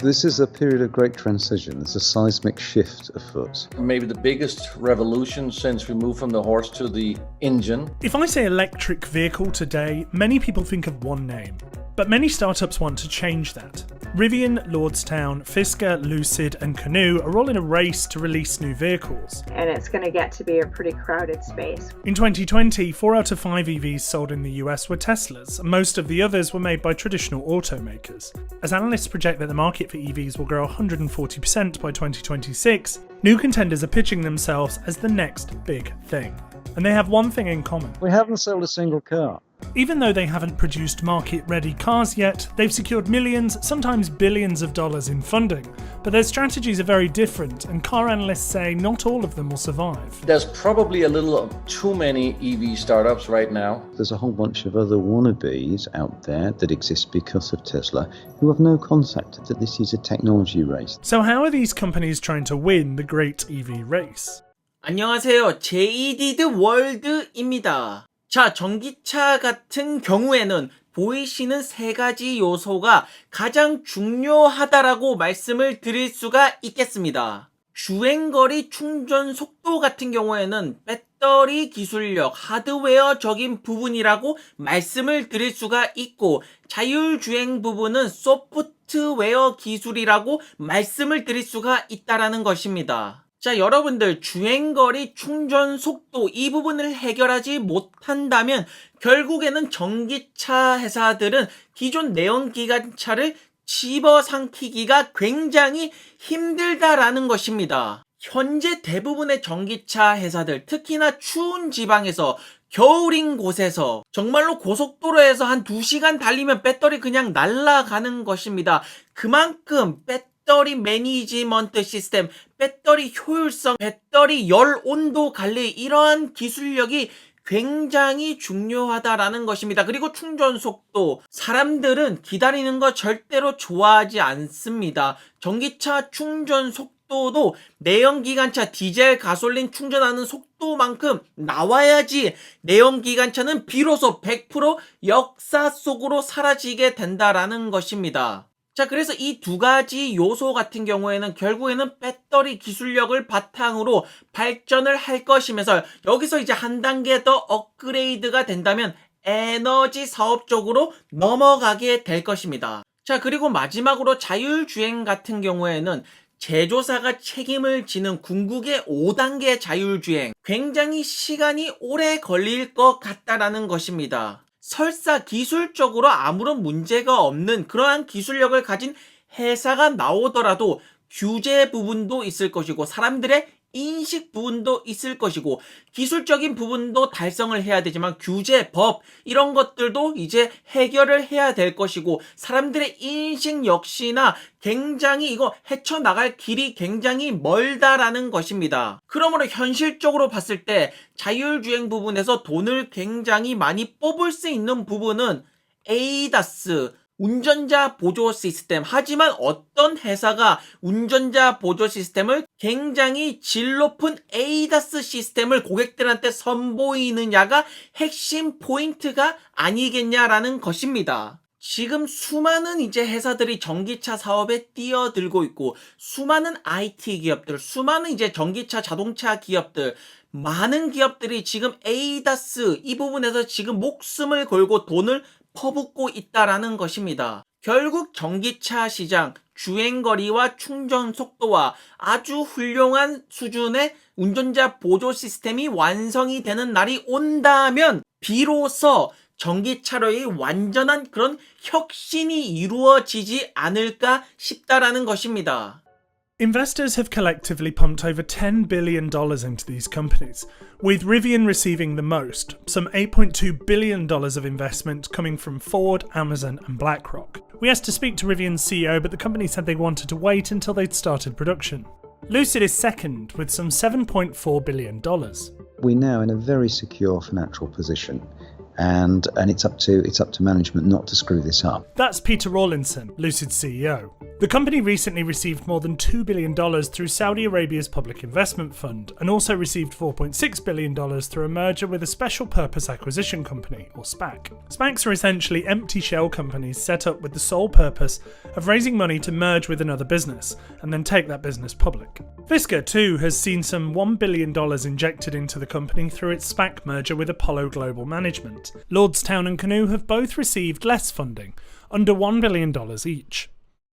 This is a period of great transition. There's a seismic shift afoot. Maybe the biggest revolution since we moved from the horse to the engine. If I say electric vehicle today, many people think of one name. But many startups want to change that. Rivian, Lordstown, Fisker, Lucid and Canoo are all in a race to release new vehicles. And it's going to get to be a pretty crowded space. In 2020, 4 out of 5 EVs sold in the US were Teslas, and most of the others were made by traditional automakers. As analysts project that the market for EVs will grow 140% by 2026, new contenders are pitching themselves as the next big thing. And they have one thing in common. We haven't sold a single car. Even though they haven't produced market-ready cars yet, they've secured millions, sometimes billions of dollars in funding. But their strategies are very different, and car analysts say not all of them will survive. There's probably a little too many EV startups right now. There's a whole bunch of other wannabes out there that exist because of Tesla who have no concept that this is a technology race. So how are these companies trying to win the great EV race? 안녕하세요. 제이디드 월드입니다. 자, 전기차 같은 경우에는 보이시는 세 가지 요소가 가장 중요하다라고 말씀을 드릴 수가 있겠습니다. 주행거리, 충전 속도 같은 경우에는 배터리 기술력, 하드웨어적인 부분이라고 말씀을 드릴 수가 있고, 자율주행 부분은 소프트웨어 기술이라고 말씀을 드릴 수가 있다라는 것입니다. 자, 여러분들 주행거리, 충전 속도 이 부분을 해결하지 못한다면 결국에는 전기차 회사들은 기존 내연기관차를 집어삼키기가 굉장히 힘들다라는 것입니다. 현재 대부분의 전기차 회사들, 특히나 추운 지방에서 겨울인 곳에서 정말로 고속도로에서 한 2시간 달리면 배터리 그냥 날아가는 것입니다. 그만큼 배터리 매니지먼트 시스템, 배터리 효율성, 배터리 열 온도 관리 이러한 기술력이 굉장히 중요하다라는 것입니다. 그리고 충전 속도, 사람들은 기다리는 거 절대로 좋아하지 않습니다. 전기차 충전 속도도 내연기관차 디젤 가솔린 충전하는 속도만큼 나와야지 내연기관차는 비로소 100% 역사 속으로 사라지게 된다라는 것입니다. 자, 그래서 이 두 가지 요소 같은 경우에는 결국에는 배터리 기술력을 바탕으로 발전을 할 것이면서 여기서 이제 한 단계 더 업그레이드가 된다면 에너지 사업 쪽으로 넘어가게 될 것입니다. 자, 그리고 마지막으로 자율주행 같은 경우에는 제조사가 책임을 지는 궁극의 5단계 자율주행, 굉장히 시간이 오래 걸릴 것 같다라는 것입니다. 설사 기술적으로 아무런 문제가 없는 그러한 기술력을 가진 회사가 나오더라도 규제 부분도 있을 것이고 사람들의 인식 부분도 있을 것이고 기술적인 부분도 달성을 해야 되지만 규제, 법 이런 것들도 이제 해결을 해야 될 것이고 사람들의 인식 역시나 굉장히 이거 헤쳐나갈 길이 굉장히 멀다라는 것입니다. 그러므로 현실적으로 봤을 때 자율주행 부분에서 돈을 굉장히 많이 뽑을 수 있는 부분은 ADAS, 운전자 보조 시스템. 하지만 어떤 회사가 운전자 보조 시스템을 굉장히 질 높은 ADAS 시스템을 고객들한테 선보이느냐가 핵심 포인트가 아니겠냐라는 것입니다. 지금 수많은 이제 회사들이 전기차 사업에 뛰어들고 있고 수많은 IT 기업들, 수많은 이제 전기차 자동차 기업들, 많은 기업들이 지금 ADAS 이 부분에서 지금 목숨을 걸고 돈을 퍼붓고 있다라는 것입니다. 결국 전기차 시장, 주행거리와 충전 속도와 아주 훌륭한 수준의 운전자 보조 시스템이 완성이 되는 날이 온다면 비로소 전기차로의 완전한 그런 혁신이 이루어지지 않을까 싶다라는 것입니다. Investors have collectively pumped over $10 billion into these companies, with Rivian receiving the most, some $8.2 billion of investment coming from Ford, Amazon and BlackRock. We asked to speak to Rivian's CEO, but the company said they wanted to wait until they'd started production. Lucid is second, with some $7.4 billion. We're now in a very secure financial position. and it's up to management not to screw this up. That's Peter Rawlinson, Lucid's CEO. The company recently received more than $2 billion through Saudi Arabia's Public Investment Fund and also received $4.6 billion through a merger with a Special Purpose Acquisition Company, or SPAC. SPACs are essentially empty shell companies set up with the sole purpose of raising money to merge with another business and then take that business public. Fisker, too, has seen some $1 billion injected into the company through its SPAC merger with Apollo Global Management. Lordstown and Canoe have both received less funding, under $1 billion each.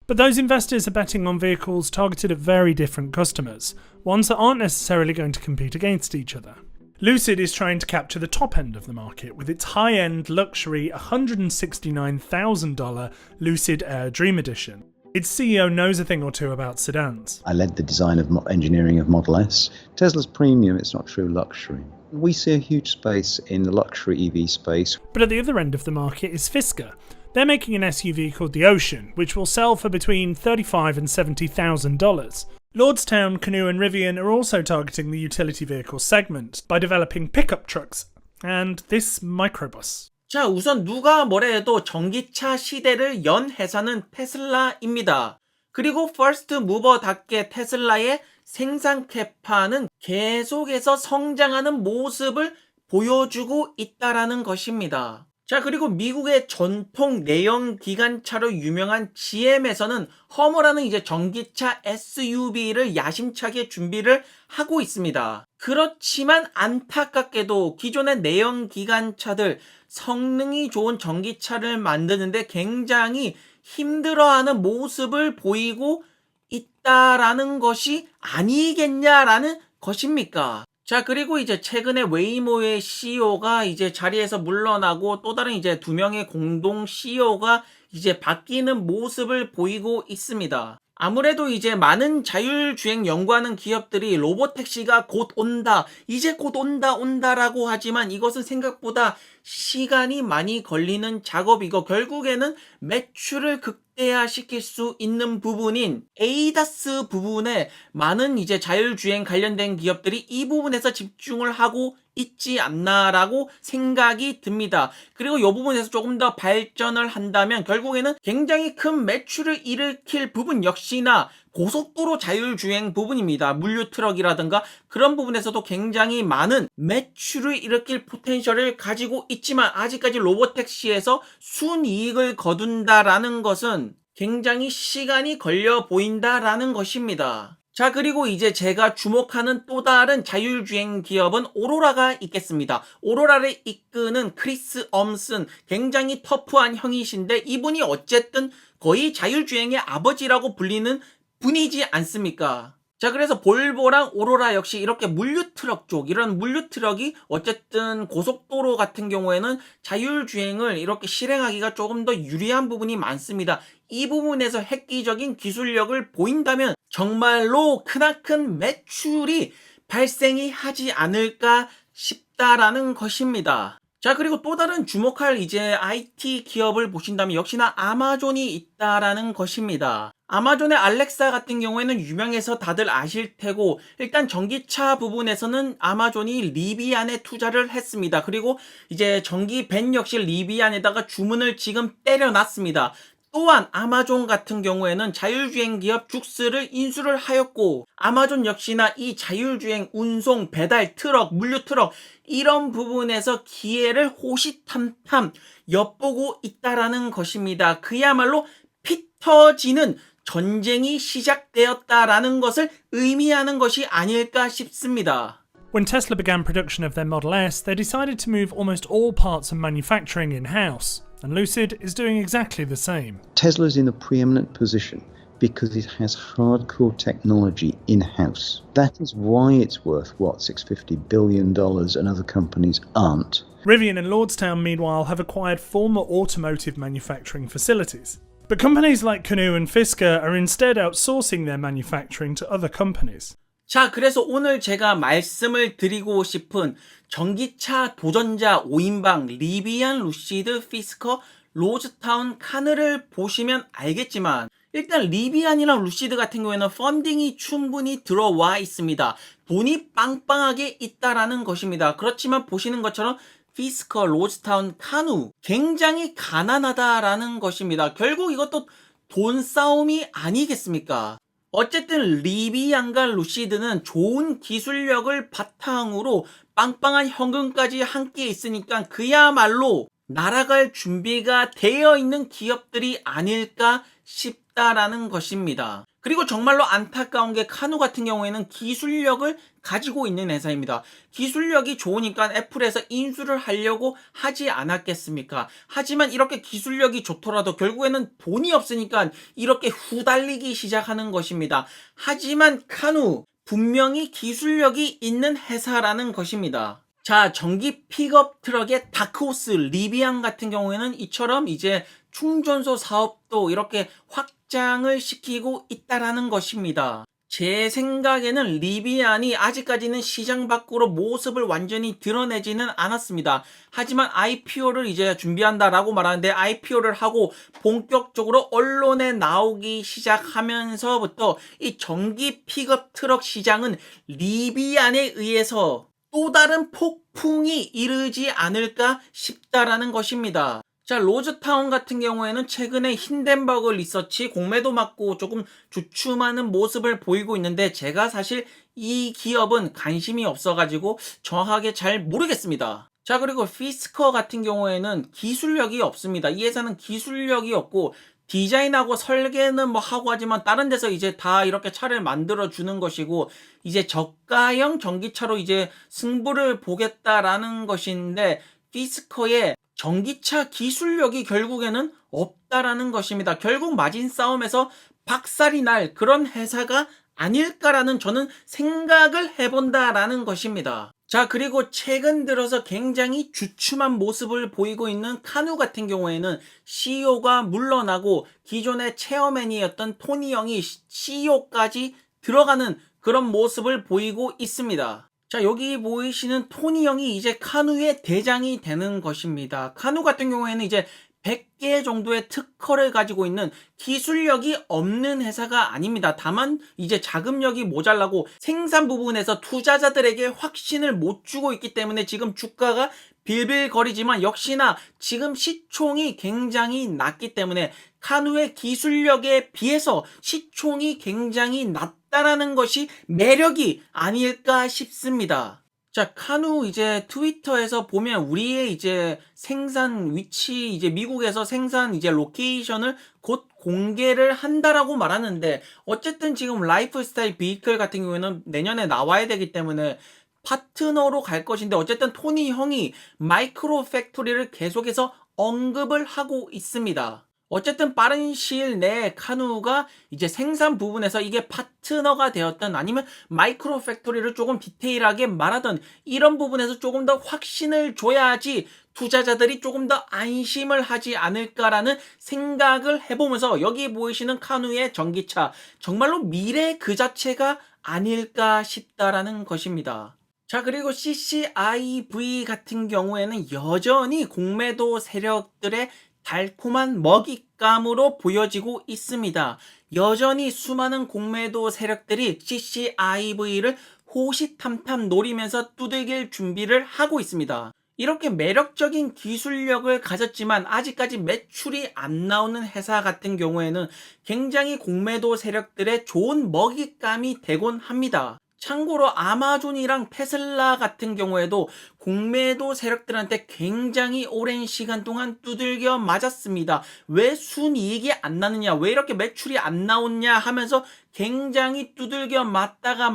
But those investors are betting on vehicles targeted at very different customers, ones that aren't necessarily going to compete against each other. Lucid is trying to capture the top end of the market with its high-end luxury $169,000 Lucid Air Dream Edition. Its CEO knows a thing or two about sedans. I led the design of engineering of Model S. Tesla's premium, it's not true luxury. We see a huge space in the luxury EV space. But at the other end of the market is Fisker. They're making an SUV called the Ocean, which will sell for between $35,000 and $70,000. Lordstown, Canoe and Rivian are also targeting the utility vehicle segment by developing pickup trucks and this microbus. 자, 우선 누가 뭐래 해도 전기차 시대를 연 회사는 테슬라입니다. 그리고 퍼스트 무버답게 테슬라의 생산 캐파는 계속해서 성장하는 모습을 보여주고 있다라는 것입니다. 자, 그리고 미국의 전통 내연 기관차로 유명한 GM에서는 허머라는 이제 전기차 SUV를 야심차게 준비를 하고 있습니다. 그렇지만 안타깝게도 기존의 내연 기관차들 성능이 좋은 전기차를 만드는데 굉장히 힘들어하는 모습을 보이고 있다라는 것이 아니겠냐라는 것입니까? 자, 그리고 이제 최근에 웨이모의 CEO가 이제 자리에서 물러나고 또 다른 이제 두 명의 공동 CEO가 이제 바뀌는 모습을 보이고 있습니다. 아무래도 이제 많은 자율주행 연구하는 기업들이 로보택시가 곧 온다, 이제 곧 온다라고 하지만 이것은 생각보다 시간이 많이 걸리는 작업이고 결국에는 매출을 극대화시킬 수 있는 부분인 ADAS 부분에 많은 이제 자율주행 관련된 기업들이 이 부분에서 집중을 하고 있지 않나라고 생각이 듭니다. 그리고 이 부분에서 조금 더 발전을 한다면 결국에는 굉장히 큰 매출을 일으킬 부분 역시나 고속도로 자율주행 부분입니다. 물류 트럭이라든가 그런 부분에서도 굉장히 많은 매출을 일으킬 포텐셜을 가지고 있지만 아직까지 로보택시에서 순이익을 거둔다라는 것은 굉장히 시간이 걸려 보인다라는 것입니다. 자, 그리고 이제 제가 주목하는 또 다른 자율주행 기업은 오로라가 있겠습니다. 오로라를 이끄는 크리스 엄슨, 굉장히 터프한 형이신데 이분이 어쨌든 거의 자율주행의 아버지라고 불리는 분이지 않습니까? 자, 그래서 볼보랑 오로라 역시 이렇게 물류트럭 쪽, 이런 물류트럭이 어쨌든 고속도로 같은 경우에는 자율주행을 이렇게 실행하기가 조금 더 유리한 부분이 많습니다. 이 부분에서 획기적인 기술력을 보인다면 정말로 크나큰 매출이 발생이 하지 않을까 싶다라는 것입니다. 자, 그리고 또 다른 주목할 이제 IT 기업을 보신다면 역시나 아마존이 있다라는 것입니다. 아마존의 알렉사 같은 경우에는 유명해서 다들 아실 테고 일단 전기차 부분에서는 아마존이 리비안에 투자를 했습니다. 그리고 이제 전기 밴 역시 리비안에다가 주문을 지금 때려놨습니다. 또한 아마존 같은 경우에는 자율주행 기업 죽스를 인수를 하였고 아마존 역시나 이 자율주행 운송, 배달, 트럭, 물류 트럭 이런 부분에서 기회를 호시탐탐 엿보고 있다라는 것입니다. 그야말로 피 터지는 전쟁이 시작되었다라는 것을 의미하는 것이 아닐까 싶습니다. When Tesla began production of their Model S, they decided to move almost all parts of manufacturing in-house. And Lucid is doing exactly the same. Tesla's in a preeminent position because it has hardcore technology in-house. That is why it's worth, $650 billion and other companies aren't. Rivian and Lordstown, meanwhile, have acquired former automotive manufacturing facilities. But companies like Canoe and Fisker are instead outsourcing their manufacturing to other companies. 자, 그래서 오늘 제가 말씀을 드리고 싶은 전기차 도전자 5인방 리비안, 루시드, 피스커, 로즈타운, 카느를 보시면 알겠지만 일단 리비안이랑 루시드 같은 경우에는 펀딩이 충분히 들어와 있습니다. 돈이 빵빵하게 있다라는 것입니다. 그렇지만 보시는 것처럼 피스커, 로즈타운, 카누 굉장히 가난하다라는 것입니다. 결국 이것도 돈 싸움이 아니겠습니까? 어쨌든 리비안과 루시드는 좋은 기술력을 바탕으로 빵빵한 현금까지 함께 있으니까 그야말로 날아갈 준비가 되어 있는 기업들이 아닐까 싶다라는 것입니다. 그리고 정말로 안타까운 게 카누 같은 경우에는 기술력을 가지고 있는 회사입니다. 기술력이 좋으니까 애플에서 인수를 하려고 하지 않았겠습니까? 하지만 이렇게 기술력이 좋더라도 결국에는 돈이 없으니까 이렇게 후달리기 시작하는 것입니다. 하지만 카누 분명히 기술력이 있는 회사라는 것입니다. 자, 전기 픽업 트럭의 다크호스 리비안 같은 경우에는 이처럼 이제 충전소 사업도 이렇게 확장을 시키고 있다라는 것입니다. 제 생각에는 리비안이 아직까지는 시장 밖으로 모습을 완전히 드러내지는 않았습니다. 하지만 IPO를 이제 준비한다라고 말하는데 IPO를 하고 본격적으로 언론에 나오기 시작하면서부터 이 전기 픽업 트럭 시장은 리비안에 의해서 또 다른 폭풍이 이르지 않을까 싶다라는 것입니다. 자, 로즈타운 같은 경우에는 최근에 힌덴버그 리서치 공매도 맞고 조금 주춤하는 모습을 보이고 있는데 제가 사실 이 기업은 관심이 없어가지고 정확하게 잘 모르겠습니다. 자, 그리고 피스커 같은 경우에는 기술력이 없습니다. 이 회사는 기술력이 없고 디자인하고 설계는 뭐 하고 하지만 다른 데서 이제 다 이렇게 차를 만들어 주는 것이고 이제 저가형 전기차로 이제 승부를 보겠다라는 것인데 피스커의 전기차 기술력이 결국에는 없다라는 것입니다. 결국 마진 싸움에서 박살이 날 그런 회사가 아닐까라는 저는 생각을 해본다라는 것입니다. 자, 그리고 최근 들어서 굉장히 주춤한 모습을 보이고 있는 카누 같은 경우에는 CEO가 물러나고 기존의 체어맨이었던 토니 형이 CEO까지 들어가는 그런 모습을 보이고 있습니다. 자, 여기 보이시는 토니 형이 이제 카누의 대장이 되는 것입니다. 카누 같은 경우에는 이제 100개 정도의 특허를 가지고 있는 기술력이 없는 회사가 아닙니다. 다만 이제 자금력이 모자라고 생산 부분에서 투자자들에게 확신을 못 주고 있기 때문에 지금 주가가 빌빌거리지만 역시나 지금 시총이 굉장히 낮기 때문에 카누의 기술력에 비해서 시총이 굉장히 낮다라는 것이 매력이 아닐까 싶습니다. 자, 카누 이제 트위터에서 보면 우리의 이제 생산 위치, 이제 미국에서 생산 이제 로케이션을 곧 공개를 한다라고 말하는데 어쨌든 지금 라이프스타일 비클 같은 경우에는 내년에 나와야 되기 때문에 파트너로 갈 것인데 어쨌든 토니 형이 마이크로 팩토리를 계속해서 언급을 하고 있습니다. 어쨌든 빠른 시일 내에 카누가 이제 생산 부분에서 이게 파트너가 되었던 아니면 마이크로 팩토리를 조금 디테일하게 말하던 이런 부분에서 조금 더 확신을 줘야지 투자자들이 조금 더 안심을 하지 않을까라는 생각을 해보면서 여기 보이시는 카누의 전기차 정말로 미래 그 자체가 아닐까 싶다라는 것입니다. 자, 그리고 CCIV 같은 경우에는 여전히 공매도 세력들의 달콤한 먹잇감으로 보여지고 있습니다. 여전히 수많은 공매도 세력들이 CCIV를 호시탐탐 노리면서 두들길 준비를 하고 있습니다. 이렇게 매력적인 기술력을 가졌지만 아직까지 매출이 안 나오는 회사 같은 경우에는 굉장히 공매도 세력들의 좋은 먹잇감이 되곤 합니다. 참고로 아마존이랑 테슬라 같은 경우에도 공매도 세력들한테 굉장히 오랜 시간 동안 두들겨 맞았습니다. 왜 순이익이 안 나느냐, 왜 이렇게 매출이 안 나오냐 하면서 굉장히 두들겨 맞다가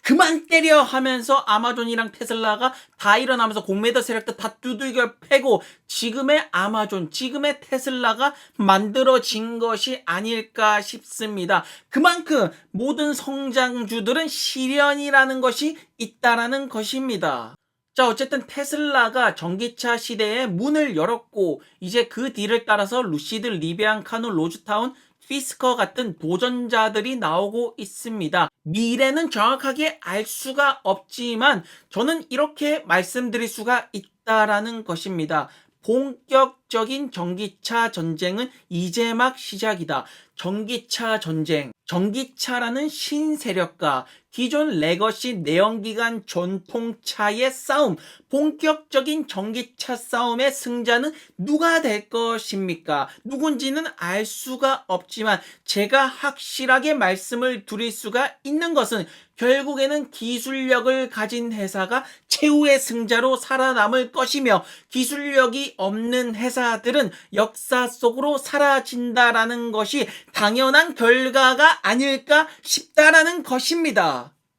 그만 때려 하면서 아마존이랑 테슬라가 다 일어나면서 공매도 세력들 다 두들겨 패고 지금의 아마존, 지금의 테슬라가 만들어진 것이 아닐까 싶습니다. 그만큼 모든 성장주들은 시련이라는 것이 있다라는 것입니다. 자, 어쨌든 테슬라가 전기차 시대에 문을 열었고 이제 그 뒤를 따라서 루시드, 리비안, 카누, 로즈타운, 피스커 같은 도전자들이 나오고 있습니다. 미래는 정확하게 알 수가 없지만 저는 이렇게 말씀드릴 수가 있다라는 것입니다. 본격적인 전기차 전쟁은 이제 막 시작이다. 전기차 전쟁, 전기차라는 신세력과 기존 레거시 내연기관 전통차의 싸움, 본격적인 전기차 싸움의 승자는 누가 될 것입니까? 누군지는 알 수가 없지만 제가 확실하게 말씀을 드릴 수가 있는 것은 결국에는 기술력을 가진 회사가 최후의 승자로 살아남을 것이며 기술력이 없는 회사들은 역사 속으로 사라진다라는 것이 당연한 결과가 아닐까 싶다라는 것입니다.